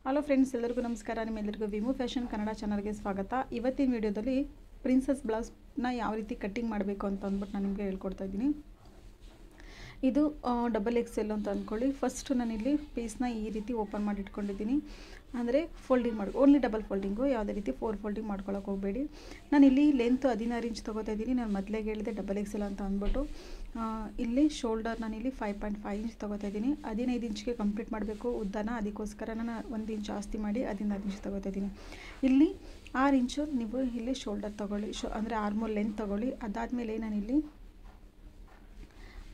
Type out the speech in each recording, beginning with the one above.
Hello friends, ಎಲ್ಲರಿಗೂ ನಮಸ್ಕಾರ. ನಿಮ್ಮೆಲ್ಲರಿಗೂ ವಿಮು ಫ್ಯಾಷನ್ ಕನ್ನಡ ಚಾನಲ್ಗೆ ಸ್ವಾಗತ. ಇವತ್ತಿನ ವಿಡಿಯೋದಲ್ಲಿ ಪ್ರಿನ್ಸಸ್ ಬ್ಲೌಸ್ನ ಯಾವ ರೀತಿ ಕಟ್ಟಿಂಗ್ ಮಾಡಬೇಕು ಅಂತ ಅಂದ್ಬಿಟ್ಟು ನಾನು ನಿಮಗೆ ಹೇಳ್ಕೊಡ್ತಾ ಇದ್ದೀನಿ. ಇದು XXL ಅಂತ ಅಂದ್ಕೊಳ್ಳಿ. ಫಸ್ಟ್ ನಾನಿಲ್ಲಿ ಪೀಸ್ನ ಈ ರೀತಿ ಓಪನ್ ಮಾಡಿ ಇಟ್ಕೊಂಡಿದ್ದೀನಿ. ಅಂದರೆ ಫೋಲ್ಡಿಂಗ್ ಮಾಡಿ ಓನ್ಲಿ ಡಬಲ್ ಫೋಲ್ಡಿಂಗು, ಯಾವುದೇ ರೀತಿ 4 ಫೋಲ್ಡಿಂಗ್ ಮಾಡ್ಕೊಳ್ಳೋಕೆ ಹೋಗಬೇಡಿ. ನಾನಿಲ್ಲಿ ಲೆಂತ್ 16 ಇಂಚ್ ತೊಗೋತಾ ಇದ್ದೀನಿ. ನಾನು ಮೊದಲೇ ಹೇಳಿದೆ XXL ಅಂತ ಅಂದ್ಬಿಟ್ಟು. ಇಲ್ಲಿ ಶೋಲ್ಡರ್ ನಾನಿಲ್ಲಿ 5.5 ಇಂಚ್ ತೊಗೋತಾ ಇದ್ದೀನಿ. 15 ಇಂಚ್ಗೆ ಕಂಪ್ಲೀಟ್ ಮಾಡಬೇಕು ಉದ್ದನ, ಅದಕ್ಕೋಸ್ಕರ ನಾನು 1 ಇಂಚ್ ಜಾಸ್ತಿ ಮಾಡಿ 16 ಇಂಚ್ ತೊಗೋತಾ ಇದ್ದೀನಿ. ಇಲ್ಲಿ 6 ಇಂಚು ನೀವು ಇಲ್ಲಿ ಶೋಲ್ಡರ್ ತೊಗೊಳ್ಳಿ, ಅಂದರೆ ಆರ್ಮೋಲ್ ಲೆಂತ್ ತೊಗೊಳ್ಳಿ. ಅದಾದಮೇಲೆ ನಾನಿಲ್ಲಿ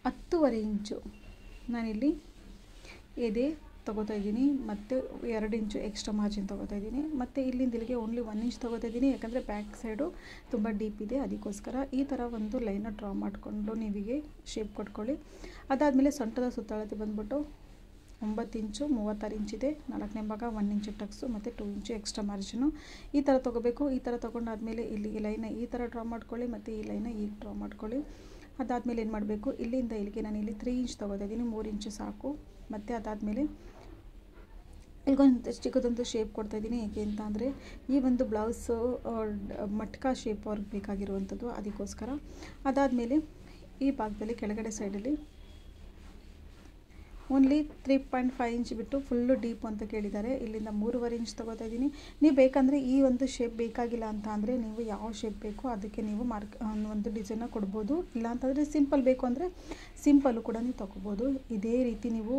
10.5 ಇಂಚು ನಾನಿಲ್ಲಿ ಎದೆ ತೊಗೋತಾ ಇದ್ದೀನಿ, ಮತ್ತು 2 ಇಂಚು ಎಕ್ಸ್ಟ್ರಾ ಮಾರ್ಜಿನ್ ತೊಗೋತಾ ಇದ್ದೀನಿ. ಮತ್ತು ಇಲ್ಲಿಂದ ಇಲ್ಲಿಗೆ ಓನ್ಲಿ 1 ಇಂಚ್ ತೊಗೋತಾ ಇದ್ದೀನಿ, ಯಾಕಂದರೆ ಬ್ಯಾಕ್ ಸೈಡು ತುಂಬ ಡೀಪ್ ಇದೆ, ಅದಕ್ಕೋಸ್ಕರ ಈ ಥರ ಒಂದು ಲೈನ ಡ್ರಾ ಮಾಡಿಕೊಂಡು ನೀವಿಗೆ ಶೇಪ್ ಕೊಟ್ಕೊಳ್ಳಿ. ಅದಾದಮೇಲೆ ಸೊಂಟದ ಸುತ್ತಳತೆ ಬಂದ್ಬಿಟ್ಟು 9 ಇಂಚು 36 ಇಂಚಿದೆ. 4ನೇ ಭಾಗ 1 ಇಂಚು ಟಕ್ಸು ಮತ್ತು 2 ಇಂಚು ಎಕ್ಸ್ಟ್ರಾ ಮಾರ್ಜಿನು ಈ ಥರ ತೊಗೋಬೇಕು. ಈ ಥರ ತೊಗೊಂಡಾದ್ಮೇಲೆ ಇಲ್ಲಿಗೆ ಲೈನ ಈ ಥರ ಡ್ರಾ ಮಾಡ್ಕೊಳ್ಳಿ, ಮತ್ತು ಈ ಲೈನ ಈಗ ಡ್ರಾ ಮಾಡ್ಕೊಳ್ಳಿ. ಅದಾದಮೇಲೆ ಏನು ಮಾಡಬೇಕು, ಇಲ್ಲಿಂದ ಇಲ್ಲಿಗೆ ನಾನಿಲ್ಲಿ 3 ಇಂಚ್ ತೊಗೋತಾ ಇದ್ದೀನಿ, 3 ಇಂಚು ಸಾಕು. ಮತ್ತು ಅದಾದಮೇಲೆ ಇಲ್ಲಿಗೊಂದು ಚಿಕ್ಕದೊಂದು ಶೇಪ್ ಕೊಡ್ತಾಯಿದ್ದೀನಿ. ಏಕೆ ಅಂತ ಅಂದರೆ ಈ ಒಂದು ಬ್ಲೌಸು ಮಟ್ಕಾ ಶೇಪ್ ಅವ್ರಿಗೆ ಬೇಕಾಗಿರುವಂಥದ್ದು, ಅದಕ್ಕೋಸ್ಕರ. ಅದಾದಮೇಲೆ ಈ ಭಾಗದಲ್ಲಿ ಕೆಳಗಡೆ ಸೈಡಲ್ಲಿ ಓನ್ಲಿ 3.5 ಇಂಚ್ ಬಿಟ್ಟು ಫುಲ್ಲು ಡೀಪ್ ಅಂತ ಕೇಳಿದ್ದಾರೆ. ಇಲ್ಲಿಂದ 3.5 ಇಂಚ್ ತೊಗೋತಾ ಇದ್ದೀನಿ. ನೀವು ಬೇಕಂದರೆ ಈ ಒಂದು ಶೇಪ್ ಬೇಕಾಗಿಲ್ಲ ಅಂತ ಅಂದರೆ ನೀವು ಯಾವ ಶೇಪ್ ಬೇಕೋ ಅದಕ್ಕೆ ನೀವು ಒಂದು ಡಿಸೈನ ಕೊಡ್ಬೋದು. ಇಲ್ಲ ಅಂತಂದರೆ ಸಿಂಪಲ್ ಬೇಕು ಅಂದರೆ ಸಿಂಪಲ್ಲು ಕೂಡ ನೀವು ತೊಗೋಬೋದು. ಇದೇ ರೀತಿ ನೀವು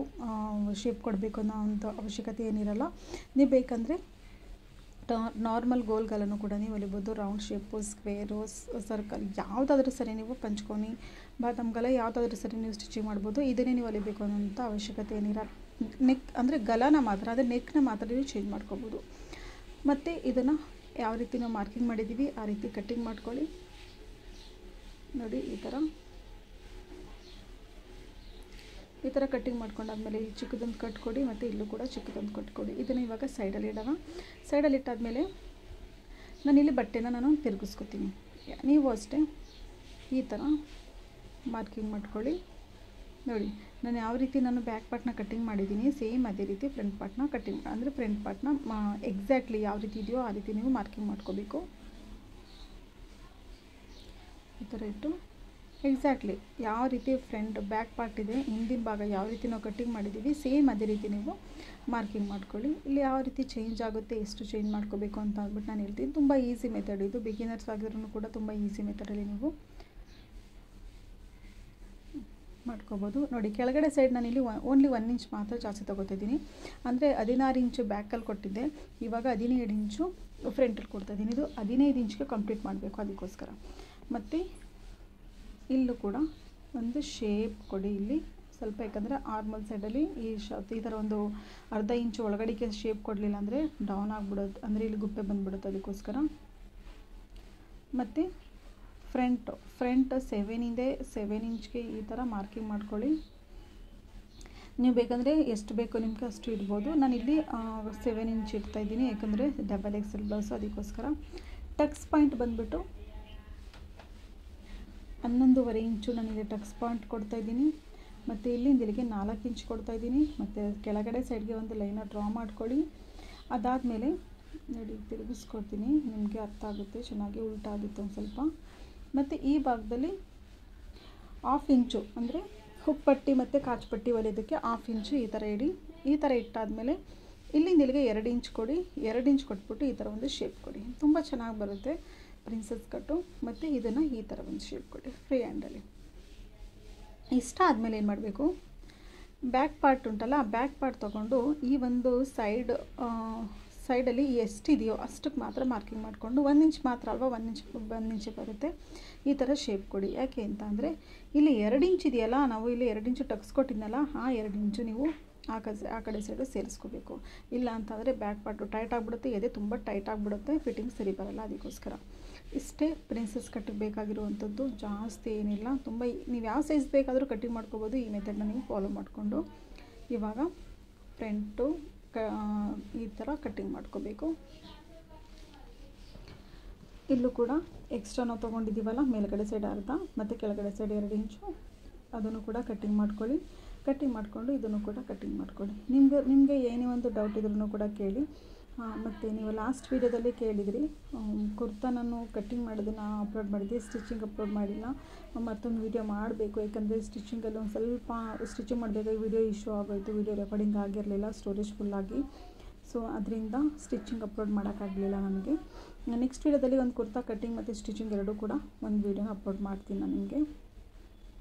ಶೇಪ್ ಕೊಡಬೇಕು ಅನ್ನೋ ಅಂಥ ಅವಶ್ಯಕತೆ ಏನಿರಲ್ಲ. ನೀವು ಬೇಕಂದರೆ ನಾರ್ಮಲ್ ಗೋಲ್ಗಳನ್ನು ಕೂಡ ನೀವು ಹೊಲಿಬೋದು. ರೌಂಡ್ ಶೇಪು, ಸ್ಕ್ವೇರು, ಸರ್ಕಲ್ ಯಾವುದಾದ್ರೂ ಸರಿ, ನೀವು ಪಂಚ್ಕೋನಿ ಬಾಟಮ್ ಗಲ ಯಾವುದಾದ್ರೂ ಸರಿ ನೀವು ಸ್ಟಿಚಿಂಗ್ ಮಾಡ್ಬೋದು. ಇದನ್ನೇ ನೀವು ಹೊಲಿಬೇಕು ಅನ್ನೋಂಥ ಅವಶ್ಯಕತೆ ಏನಿರಲ್ಲ. ನೆಕ್ ಅಂದರೆ ಗಲಾನ ಮಾತ್ರ, ಅದೇ ನೆಕ್ನ ಮಾತ್ರ ನೀವು ಚೇಂಜ್ ಮಾಡ್ಕೋಬೋದು. ಮತ್ತು ಇದನ್ನು ಯಾವ ರೀತಿ ನಾವು ಮಾರ್ಕಿಂಗ್ ಮಾಡಿದ್ದೀವಿ ಆ ರೀತಿ ಕಟ್ಟಿಂಗ್ ಮಾಡ್ಕೊಳ್ಳಿ. ನೋಡಿ, ಈ ಥರ ಕಟ್ಟಿಂಗ್ ಮಾಡ್ಕೊಂಡಾದ್ಮೇಲೆ ಇಲ್ಲಿ ಚಿಕ್ಕದೊಂದು ಕಟ್ಕೊಡಿ, ಮತ್ತು ಇಲ್ಲೂ ಕೂಡ ಚಿಕ್ಕದೊಂದು ಕಟ್ಕೊಡಿ. ಇದನ್ನು ಇವಾಗ ಸೈಡಲ್ಲಿ ಇಡೋಣ. ಸೈಡಲ್ಲಿ ಇಟ್ಟಾದಮೇಲೆ ನಾನಿಲ್ಲಿ ಬಟ್ಟೆನ ನಾನು ತಿರುಗಿಸ್ಕೊತೀನಿ. ನೀವು ಅಷ್ಟೇ ಈ ಥರ ಮಾರ್ಕಿಂಗ್ ಮಾಡ್ಕೊಳ್ಳಿ. ನೋಡಿ, ನಾನು ಯಾವ ರೀತಿ ನಾನು ಬ್ಯಾಕ್ ಪಾರ್ಟ್ನ ಕಟ್ಟಿಂಗ್ ಮಾಡಿದ್ದೀನಿ, ಸೇಮ್ ಅದೇ ರೀತಿ ಫ್ರಂಟ್ ಪಾರ್ಟ್ನ ಕಟ್ಟಿಂಗ್, ಅಂದರೆ ಫ್ರಂಟ್ ಪಾರ್ಟ್ನ ಎಕ್ಸಾಕ್ಟ್ಲಿ ಯಾವ ರೀತಿ ಇದೆಯೋ ಆ ರೀತಿ ನೀವು ಮಾರ್ಕಿಂಗ್ ಮಾಡ್ಕೋಬೇಕು. ಈ ಥರ ಇಟ್ಟು ಎಕ್ಸಾಕ್ಟ್ಲಿ ಯಾವ ರೀತಿ ಬ್ಯಾಕ್ ಪಾರ್ಟ್ ಇದೆ, ಹಿಂದಿನ ಭಾಗ ಯಾವ ರೀತಿ ನಾವು ಕಟ್ಟಿಂಗ್ ಮಾಡಿದ್ದೀವಿ ಸೇಮ್ ಅದೇ ರೀತಿ ನೀವು ಮಾರ್ಕಿಂಗ್ ಮಾಡ್ಕೊಳ್ಳಿ. ಇಲ್ಲಿ ಯಾವ ರೀತಿ ಚೇಂಜ್ ಆಗುತ್ತೆ, ಎಷ್ಟು ಚೇಂಜ್ ಮಾಡ್ಕೋಬೇಕು ಅಂತ ಅಂದ್ಬಿಟ್ಟು ನಾನು ಹೇಳ್ತೀನಿ. ತುಂಬ ಈಸಿ ಮೆಥಡ್ ಇದು. ಬಿಗಿನರ್ಸ್ ಆಗಿದ್ರೂ ಕೂಡ ತುಂಬ ಈಸಿ ಮೆಥಡಲ್ಲಿ ನೀವು ಮಾಡ್ಕೋಬೋದು. ನೋಡಿ, ಕೆಳಗಡೆ ಸೈಡ್ ನಾನಿಲ್ಲಿ ಓನ್ಲಿ 1 ಇಂಚ್ ಮಾತ್ರ ಜಾಸ್ತಿ ತೊಗೋತಿದ್ದೀನಿ. ಅಂದರೆ 16 ಇಂಚು ಬ್ಯಾಕಲ್ಲಿ ಕೊಟ್ಟಿದ್ದೆ, ಇವಾಗ 17 ಇಂಚು ಫ್ರಂಟಲ್ಲಿ ಕೊಡ್ತಾಯಿದ್ದೀನಿ. ಇದು 15 ಇಂಚ್ಗೆ ಕಂಪ್ಲೀಟ್ ಮಾಡಬೇಕು, ಅದಕ್ಕೋಸ್ಕರ. ಮತ್ತು ಇಲ್ಲೂ ಕೂಡ ಒಂದು ಶೇಪ್ ಕೊಡಿ ಇಲ್ಲಿ ಸ್ವಲ್ಪ, ಯಾಕಂದರೆ ಆರ್ಮಲ್ ಸೈಡಲ್ಲಿ ಈ ಥರ ಒಂದು ಅರ್ಧ ಇಂಚು ಒಳಗಡೆಗೆ ಶೇಪ್ ಕೊಡಲಿಲ್ಲ ಅಂದರೆ ಡೌನ್ ಆಗಿಬಿಡೋದು, ಅಂದರೆ ಇಲ್ಲಿ ಗುಪ್ಪೆ ಬಂದುಬಿಡುತ್ತೆ, ಅದಕ್ಕೋಸ್ಕರ. ಮತ್ತು ಫ್ರಂಟ್ 7 ಇದೆ, 7 ಇಂಚ್ಗೆ ಈ ಥರ ಮಾರ್ಕಿಂಗ್ ಮಾಡ್ಕೊಳ್ಳಿ. ನೀವು ಬೇಕಂದರೆ ಎಷ್ಟು ಬೇಕೋ ನಿಮಗೆ ಅಷ್ಟು ಇಡ್ಬೋದು. ನಾನಿಲ್ಲಿ 7 ಇಂಚ್ ಇಡ್ತಾಯಿದ್ದೀನಿ, ಯಾಕಂದರೆ XXL ಬ್ಲೌಸು, ಅದಕ್ಕೋಸ್ಕರ. ಟಕ್ಸ್ ಪಾಯಿಂಟ್ ಬಂದುಬಿಟ್ಟು 11.5 ಇಂಚು ನನಗೆ ಟಕ್ಸ್ ಪಾಯಿಂಟ್ ಕೊಡ್ತಾಯಿದ್ದೀನಿ. ಮತ್ತು ಇಲ್ಲಿಂದ ಇಲ್ಲಿಗೆ 4 ಇಂಚ್ ಕೊಡ್ತಾಯಿದ್ದೀನಿ. ಮತ್ತು ಕೆಳಗಡೆ ಸೈಡ್ಗೆ ಒಂದು ಲೈನ ಡ್ರಾ ಮಾಡ್ಕೊಳ್ಳಿ. ಅದಾದಮೇಲೆ ನೋಡಿ, ತಿರುಗಿಸ್ಕೊಡ್ತೀನಿ, ನಿಮಗೆ ಅರ್ಥ ಆಗುತ್ತೆ ಚೆನ್ನಾಗಿ. ಉಲ್ಟಾ ಆಗುತ್ತೆ ಒಂದು ಸ್ವಲ್ಪ. ಮತ್ತು ಈ ಭಾಗದಲ್ಲಿ 1/2 ಇಂಚು, ಅಂದರೆ ಹುಪ್ಪಟ್ಟಿ ಮತ್ತು ಕಾಚುಪಟ್ಟಿ ಹೊಲಿಯೋದಕ್ಕೆ 1/2 ಇಂಚು ಈ ಥರ ಇಡಿ. ಈ ಥರ ಇಟ್ಟಾದಮೇಲೆ ಇಲ್ಲಿಂದ ಇಲ್ಲಿಗೆ 2 ಇಂಚ್ ಕೊಡಿ. 2 ಇಂಚ್ ಕೊಟ್ಬಿಟ್ಟು ಈ ಥರ ಒಂದು ಶೇಪ್ ಕೊಡಿ, ತುಂಬ ಚೆನ್ನಾಗಿ ಬರುತ್ತೆ ಪ್ರಿನ್ಸಸ್ ಕಟ್ಟು. ಮತ್ತು ಇದನ್ನು ಈ ಥರ ಒಂದು ಶೇಪ್ ಕೊಡಿ ಫ್ರೀ ಹ್ಯಾಂಡಲ್ಲಿ. ಇಷ್ಟ ಆದಮೇಲೆ ಏನು ಮಾಡಬೇಕು, ಬ್ಯಾಕ್ ಪಾರ್ಟ್ ಉಂಟಲ್ಲ, ಬ್ಯಾಕ್ ಪಾರ್ಟ್ ತೊಗೊಂಡು ಈ ಒಂದು ಸೈಡಲ್ಲಿ ಎಷ್ಟಿದೆಯೋ ಅಷ್ಟಕ್ಕೆ ಮಾತ್ರ ಮಾರ್ಕಿಂಗ್ ಮಾಡಿಕೊಂಡು 1 ಇಂಚ್ ಮಾತ್ರ ಅಲ್ವಾ, 1 ಇಂಚ್ ಬರುತ್ತೆ, ಈ ಥರ ಶೇಪ್ ಕೊಡಿ. ಯಾಕೆ ಅಂತ ಅಂದರೆ ಇಲ್ಲಿ 2 ಇಂಚ್ ಇದೆಯಲ್ಲ, ನಾವು ಇಲ್ಲಿ 2 ಇಂಚು ಟಕ್ಸ್ ಕೊಟ್ಟಿದ್ನಲ್ಲ, ಆ 2 ಇಂಚು ನೀವು ಆ ಕಡೆ ಸೈಡು ಸೇರಿಸ್ಕೋಬೇಕು. ಇಲ್ಲ ಅಂತಂದರೆ ಬ್ಯಾಕ್ ಪಾರ್ಟು ಟೈಟ್ ಆಗಿಬಿಡುತ್ತೆ, ಎದೆ ತುಂಬ ಟೈಟ್ ಆಗಿಬಿಡುತ್ತೆ, ಫಿಟ್ಟಿಂಗ್ ಸರಿ ಬರೋಲ್ಲ, ಅದಕ್ಕೋಸ್ಕರ. ಇಷ್ಟೇ ಪ್ರಿನ್ಸಸ್ ಕಟ್ಟಿಗೆ ಬೇಕಾಗಿರುವಂಥದ್ದು, ಜಾಸ್ತಿ ಏನಿಲ್ಲ. ತುಂಬ ನೀವು ಯಾವ ಸೈಜ್ ಬೇಕಾದರೂ ಕಟ್ಟಿಂಗ್ ಮಾಡ್ಕೋಬೋದು, ಈ ಮೆಥಡ್ನ ನೀವು ಫಾಲೋ ಮಾಡಿಕೊಂಡು. ಇವಾಗ ಫ್ರಂಟು ಈ ಥರ ಕಟ್ಟಿಂಗ್ ಮಾಡ್ಕೋಬೇಕು. ಇಲ್ಲೂ ಕೂಡ ಎಕ್ಸ್ಟ್ರಾ ನಾವು ತೊಗೊಂಡಿದ್ದೀವಲ್ಲ, ಮೇಲ್ಗಡೆ ಸೈಡ್ ಅರ್ಧ ಮತ್ತು ಕೆಳಗಡೆ ಸೈಡ್ 2 ಇಂಚು, ಅದನ್ನು ಕೂಡ ಕಟ್ಟಿಂಗ್ ಮಾಡ್ಕೊಳ್ಳಿ. ಕಟ್ಟಿಂಗ್ ಮಾಡಿಕೊಂಡು ಇದನ್ನು ಕೂಡ ಕಟ್ಟಿಂಗ್ ಮಾಡ್ಕೊಳ್ಳಿ. ನಿಮಗೆ ಏನೇ ಒಂದು ಡೌಟ್ ಇದ್ರೂ ಕೂಡ ಕೇಳಿ. ಮತ್ತು ನೀವು ಲಾಸ್ಟ್ ವೀಡಿಯೋದಲ್ಲಿ ಕೇಳಿದ್ರಿ, ಕುರ್ತಾ ನಾನು ಕಟ್ಟಿಂಗ್ ಮಾಡೋದನ್ನು ಅಪ್ಲೋಡ್ ಮಾಡಿದ್ದೆ, ಸ್ಟಿಚಿಂಗ್ ಅಪ್ಲೋಡ್ ಮಾಡಿಲ್ಲ. ಮತ್ತೊಂದು ವೀಡಿಯೋ ಮಾಡಬೇಕು, ಯಾಕಂದರೆ ಸ್ಟಿಚಿಂಗಲ್ಲಿ ಒಂದು ಸ್ವಲ್ಪ ಸ್ಟಿಚಿಂಗ್ ಮಾಡಬೇಕಾಗಿ ವೀಡಿಯೋ ಇಶ್ಯೂ ಆಗೋಯಿತು, ವೀಡಿಯೋ ರೆಕಾರ್ಡಿಂಗ್ ಆಗಿರಲಿಲ್ಲ ಸ್ಟೋರೇಜ್ ಫುಲ್ಲಾಗಿ. ಸೊ ಅದರಿಂದ ಸ್ಟಿಚಿಂಗ್ ಅಪ್ಲೋಡ್ ಮಾಡೋಕ್ಕಾಗಲಿಲ್ಲ ನನಗೆ. ನೆಕ್ಸ್ಟ್ ವೀಡಿಯೋದಲ್ಲಿ ಒಂದು ಕುರ್ತಾ ಕಟ್ಟಿಂಗ್ ಮತ್ತು ಸ್ಟಿಚಿಂಗ್ ಎರಡೂ ಕೂಡ ಒಂದು ವೀಡಿಯೋನ ಅಪ್ಲೋಡ್ ಮಾಡ್ತೀನಿ ನಾನು ನಿಮಗೆ.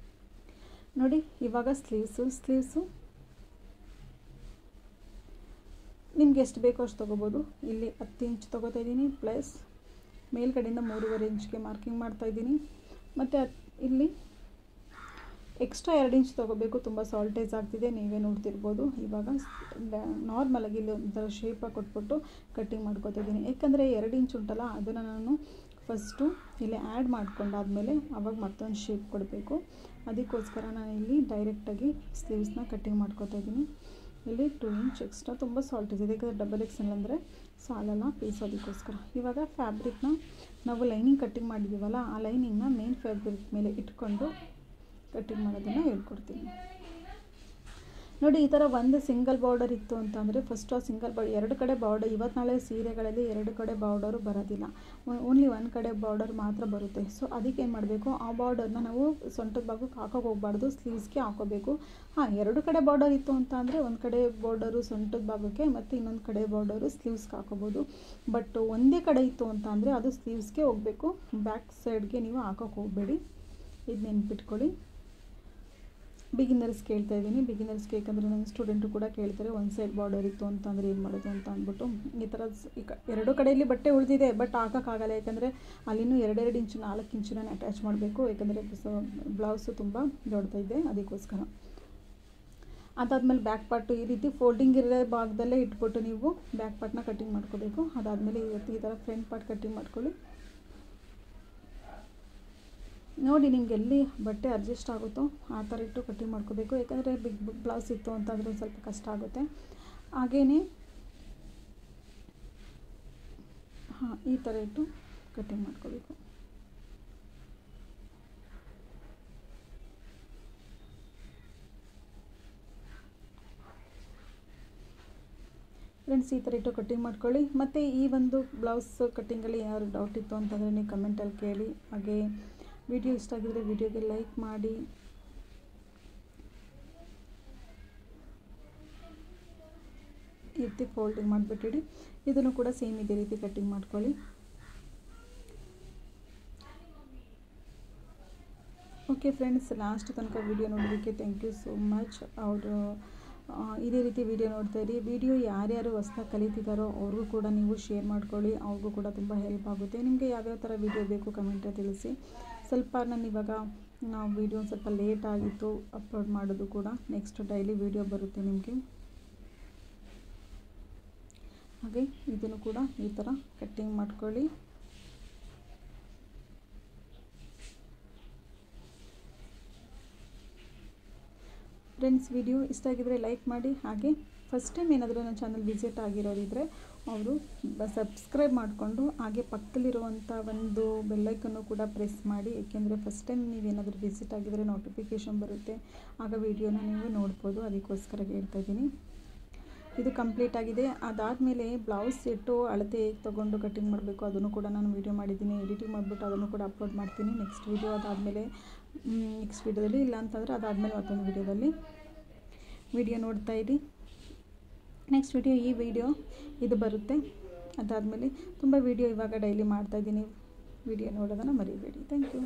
ನೋಡಿ, ಇವಾಗ ಸ್ಲೀವ್ಸು ನಿಮ್ಗೆ ಎಷ್ಟು ಬೇಕೋ ಅಷ್ಟು ತೊಗೋಬೋದು. ಇಲ್ಲಿ 10 ಇಂಚ್ ತೊಗೋತಾ ಇದ್ದೀನಿ, ಪ್ಲಸ್ ಮೇಲ್ಗಡೆಯಿಂದ 3.5 ಇಂಚ್ಗೆ ಮಾರ್ಕಿಂಗ್ ಮಾಡ್ತಾಯಿದ್ದೀನಿ. ಮತ್ತು ಇಲ್ಲಿ ಎಕ್ಸ್ಟ್ರಾ 2 ಇಂಚ್ ತೊಗೋಬೇಕು, ತುಂಬ ಸಾಲ್ಟೇಜ್ ಆಗ್ತಿದೆ, ನೀವೇ ನೋಡ್ತಿರ್ಬೋದು. ಇವಾಗ ನಾರ್ಮಲಾಗಿ ಇಲ್ಲಿ ಒಂಥರ ಶೇಪಾಗಿ ಕೊಟ್ಬಿಟ್ಟು ಕಟ್ಟಿಂಗ್ ಮಾಡ್ಕೊತಾ ಇದ್ದೀನಿ. ಯಾಕಂದರೆ 2 ಇಂಚ್ ಉಂಟಲ್ಲ, ಅದನ್ನು ನಾನು ಫಸ್ಟು ಇಲ್ಲಿ ಆ್ಯಡ್ ಮಾಡ್ಕೊಂಡಾದಮೇಲೆ ಅವಾಗ ಮತ್ತೊಂದು ಶೇಪ್ ಕೊಡಬೇಕು. ಅದಕ್ಕೋಸ್ಕರ ನಾನು ಇಲ್ಲಿ ಡೈರೆಕ್ಟಾಗಿ ಸ್ಲೀವ್ಸ್ನ ಕಟ್ಟಿಂಗ್ ಮಾಡ್ಕೊತಾ ಇದ್ದೀನಿ. ಇಲ್ಲಿ 2 ಇಂಚ್ ಎಕ್ಸ್ಟ್ರಾ ತುಂಬ ಸಾಲ್ಟೇಜ್ ಇದೆ, ಯಾಕಂದರೆ ಡಬಲ್ ಎಕ್ಸೆಲ್ ಅಂದರೆ ಸಾಲಲ್ಲ ಪೀಸ್, ಅದಕ್ಕೋಸ್ಕರ. ಇವಾಗ ಫ್ಯಾಬ್ರಿಕ್ನ ನಾವು ಲೈನಿಂಗ್ ಕಟ್ಟಿಂಗ್ ಮಾಡಿದ್ದೀವಲ್ಲ, ಆ ಲೈನಿಂಗ್ನ ಮೇನ್ ಫ್ಯಾಬ್ರಿಕ್ ಮೇಲೆ ಇಟ್ಕೊಂಡು ಕಟ್ಟಿಂಗ್ ಮಾಡೋದನ್ನು ಹೇಳ್ಕೊಡ್ತೀನಿ. ನೋಡಿ, ಈ ಥರ ಒಂದು ಸಿಂಗಲ್ ಬಾರ್ಡರ್ ಇತ್ತು ಅಂತಂದರೆ ಫಸ್ಟ್ ಆ ಸಿಂಗಲ್ ಬಾರ್ಡರ್ 2 ಕಡೆ ಬಾರ್ಡರ್, ಇವತ್ತು ನಾಳೆ ಸೀರೆಗಳಲ್ಲಿ 2 ಕಡೆ ಬಾರ್ಡರು ಬರೋದಿಲ್ಲ, ಓನ್ಲಿ 1 ಕಡೆ ಬಾರ್ಡರ್ ಮಾತ್ರ ಬರುತ್ತೆ. ಸೊ ಅದಕ್ಕೆ ಏನು ಮಾಡಬೇಕು, ಆ ಬಾರ್ಡರ್ನ ನಾವು ಸೊಂಟದ ಭಾಗಕ್ಕೆ ಹಾಕೋಕೆ ಹೋಗಬಾರ್ದು, ಸ್ಲೀವ್ಸ್ಗೆ ಹಾಕೋಬೇಕು. 2 ಕಡೆ ಬಾರ್ಡರ್ ಇತ್ತು ಅಂತ ಅಂದರೆ ಒಂದು ಕಡೆ ಬಾರ್ಡರು ಸೊಂಟದ ಭಾಗಕ್ಕೆ ಮತ್ತು ಇನ್ನೊಂದು ಕಡೆ ಬಾರ್ಡರು ಸ್ಲೀವ್ಸ್ಗೆ ಹಾಕೋಬೋದು. ಬಟ್ ಒಂದೇ ಕಡೆ ಇತ್ತು ಅಂತ ಅಂದರೆ ಅದು ಸ್ಲೀವ್ಸ್ಗೆ ಹೋಗಬೇಕು, ಬ್ಯಾಕ್ ಸೈಡ್ಗೆ ನೀವು ಹಾಕೋಕೆ ಹೋಗಬೇಡಿ. ಇದು ನೆನ್ಪಿಟ್ಕೊಳ್ಳಿ. ಬಿಗಿನರ್ಸ್ ಕೇಳ್ತಾ ಇದ್ದೀನಿ, ಬಿಗಿನರ್ಸ್ಗೆ, ಯಾಕಂದರೆ ನನ್ನ ಸ್ಟೂಡೆಂಟು ಕೂಡ ಕೇಳ್ತಾರೆ ಒಂದು ಸೈಡ್ ಬಾರ್ಡರ್ ಇತ್ತು ಅಂತಂದರೆ ಏನು ಮಾಡೋದು ಅಂತ ಅಂದ್ಬಿಟ್ಟು. ಈ ಥರ ಈಗ 2 ಕಡೆಯಲ್ಲಿ ಬಟ್ಟೆ ಉಳಿದಿದೆ, ಬಟ್ ಹಾಕೋಕ್ಕಾಗಲ್ಲ, ಯಾಕಂದರೆ ಅಲ್ಲಿನೂ 2 ಇಂಚು 4 ಇಂಚು ನಾನು ಅಟ್ಯಾಚ್ ಮಾಡಬೇಕು, ಯಾಕಂದರೆ ಬ್ಲೌಸು ತುಂಬ ದೊಡ್ಡದಿದೆ, ಅದಕ್ಕೋಸ್ಕರ. ಅದಾದಮೇಲೆ ಬ್ಯಾಕ್ ಪಾರ್ಟು ಈ ರೀತಿ ಫೋಲ್ಡಿಂಗ್ ಇರೋ ಭಾಗದಲ್ಲೇ ಇಟ್ಬಿಟ್ಟು ನೀವು ಬ್ಯಾಕ್ ಪಾರ್ಟ್ನ ಕಟ್ಟಿಂಗ್ ಮಾಡ್ಕೋಬೇಕು. ಅದಾದಮೇಲೆ ಈ ಥರ ಫ್ರಂಟ್ ಪಾರ್ಟ್ ಕಟ್ಟಿಂಗ್ ಮಾಡ್ಕೊಳ್ಳಿ. ನೋಡಿ, ನಿಮ್ಗೆ ಎಲ್ಲಿ ಬಟ್ಟೆ ಅಡ್ಜಸ್ಟ್ ಆಗುತ್ತೋ ಆ ಥರ ಇಟ್ಟು ಕಟ್ಟಿಂಗ್ ಮಾಡ್ಕೋಬೇಕು, ಯಾಕಂದರೆ ಬಿಗ್ ಬ್ಲೌಸ್ ಇತ್ತು ಅಂತಂದರೆ ಸ್ವಲ್ಪ ಕಷ್ಟ ಆಗುತ್ತೆ. ಹಾಗೆಯೇ ಈ ಥರ ಇಟ್ಟು ಕಟ್ಟಿಂಗ್ ಮಾಡ್ಕೋಬೇಕು. ಫ್ರೆಂಡ್ಸ್, ಈ ಥರ ಇಟ್ಟು ಕಟ್ಟಿಂಗ್ ಮಾಡ್ಕೊಳ್ಳಿ. ಮತ್ತು ಈ ಒಂದು ಬ್ಲೌಸ್ ಕಟ್ಟಿಂಗಲ್ಲಿ ಯಾರು ಡೌಟ್ ಇತ್ತು ಅಂತಂದರೆ ನೀವು ಕಮೆಂಟಲ್ಲಿ ಕೇಳಿ. ಹಾಗೆ ವಿಡಿಯೋ ಇಷ್ಟ ಆಗಿದ್ರೆ ವಿಡಿಯೋಗೆ ಲೈಕ್ ಮಾಡಿ. ಎತ್ತಿ ಫೋಲ್ಡಿಂಗ್ ಮಾಡಿಬಿಟ್ಟಿಡಿ. ಇದನ್ನು ಕೂಡ ಸೇಮ್ ಇದೇ ರೀತಿ ಕಟ್ಟಿಂಗ್ ಮಾಡ್ಕೊಳ್ಳಿ. ಓಕೆ ಫ್ರೆಂಡ್ಸ್, ಲಾಸ್ಟ್ ತನಕ ವಿಡಿಯೋ ನೋಡೋದಕ್ಕೆ ಥ್ಯಾಂಕ್ ಯು ಸೋ ಮಚ್. ಇದೇ ರೀತಿ ವಿಡಿಯೋ ನೋಡ್ತಾ ಇರಿ. ವಿಡಿಯೋ ಯಾರ್ಯಾರು ಹೊಸ್ದಾಗಿ ಕಲಿತಿದ್ದಾರೋ ಅವ್ರಿಗೂ ಕೂಡ ನೀವು ಶೇರ್ ಮಾಡ್ಕೊಳ್ಳಿ, ಅವ್ರಿಗೂ ಕೂಡ ತುಂಬ ಹೆಲ್ಪ್ ಆಗುತ್ತೆ. ನಿಮಗೆ ಯಾವ್ಯಾವ ಥರ ವಿಡಿಯೋ ಬೇಕು ಕಮೆಂಟಲ್ಲಿ ತಿಳಿಸಿ. ಸ್ವಲ್ಪ ನಾನು ಇವಾಗ ವಿಡಿಯೋ ಸ್ವಲ್ಪ ಲೇಟ್ ಆಗಿತ್ತು ಅಪ್ಲೋಡ್ ಮಾಡೋದು ಕೂಡ, ನೆಕ್ಸ್ಟ್ ಡೈಲಿ ವಿಡಿಯೋ ಬರುತ್ತೆ ನಿಮಗೆ. ಹಾಗೆ ಇದನ್ನು ಕೂಡ ಈ ಥರ ಕಟ್ಟಿಂಗ್ ಮಾಡ್ಕೊಳ್ಳಿ. ಫ್ರೆಂಡ್ಸ್, ವಿಡಿಯೋ ಇಷ್ಟ ಆಗಿದ್ರೆ ಲೈಕ್ ಮಾಡಿ. ಹಾಗೆ ಫಸ್ಟ್ ಟೈಮ್ ಏನಾದರೂ ನನ್ನ ಚಾನಲ್ ವಿಸಿಟ್ ಆಗಿರೋರಿದ್ದರೆ ಅವರು ಸಬ್ಸ್ಕ್ರೈಬ್ ಮಾಡಿಕೊಂಡು ಹಾಗೆ ಪಕ್ಕದಲ್ಲಿರುವಂಥ ಒಂದು ಬೆಲ್ಲೈಕನ್ನು ಕೂಡ ಪ್ರೆಸ್ ಮಾಡಿ, ಏಕೆಂದರೆ ಫಸ್ಟ್ ಟೈಮ್ ನೀವೇನಾದರೂ ವಿಸಿಟ್ ಆಗಿದರೆ ನೋಟಿಫಿಕೇಷನ್ ಬರುತ್ತೆ, ಆಗ ವಿಡಿಯೋನ ನೀವು ನೋಡ್ಬೋದು, ಅದಕ್ಕೋಸ್ಕರ ಹೇಳ್ತಾ ಇದ್ದೀನಿ. ಇದು ಕಂಪ್ಲೀಟ್ ಆಗಿದೆ. ಅದಾದಮೇಲೆ ಬ್ಲೌಸ್ ಇಟ್ಟು ಅಳತೆ ಹೇಗೆ ತೊಗೊಂಡು ಕಟ್ಟಿಂಗ್ ಮಾಡಬೇಕು ಅದನ್ನು ಕೂಡ ನಾನು ವಿಡಿಯೋ ಮಾಡಿದ್ದೀನಿ, ಎಡಿಟಿಂಗ್ ಮಾಡಿಬಿಟ್ಟು ಅದನ್ನು ಕೂಡ ಅಪ್ಲೋಡ್ ಮಾಡ್ತೀನಿ ನೆಕ್ಸ್ಟ್ ವಿಡಿಯೋ. ಅದಾದಮೇಲೆ ನೆಕ್ಸ್ಟ್ ವಿಡಿಯೋದಲ್ಲಿ, ಇಲ್ಲ ಅಂತಂದರೆ ಅದಾದಮೇಲೆ ಮತ್ತೊಂದು ವಿಡಿಯೋದಲ್ಲಿ ವಿಡಿಯೋ ನೋಡ್ತಾ ಇರಿ. ನೆಕ್ಸ್ಟ್ ವಿಡಿಯೋ ಈ ವಿಡಿಯೋ ಇದು ಬರುತ್ತೆ. ಅದಾದಮೇಲೆ ತುಂಬ ವಿಡಿಯೋ ಇವಾಗ ಡೈಲಿ ಮಾಡ್ತಾಯಿದ್ದೀನಿ, ವಿಡಿಯೋ ನೋಡೋದನ್ನು ಮರಿಬೇಡಿ. Thank you.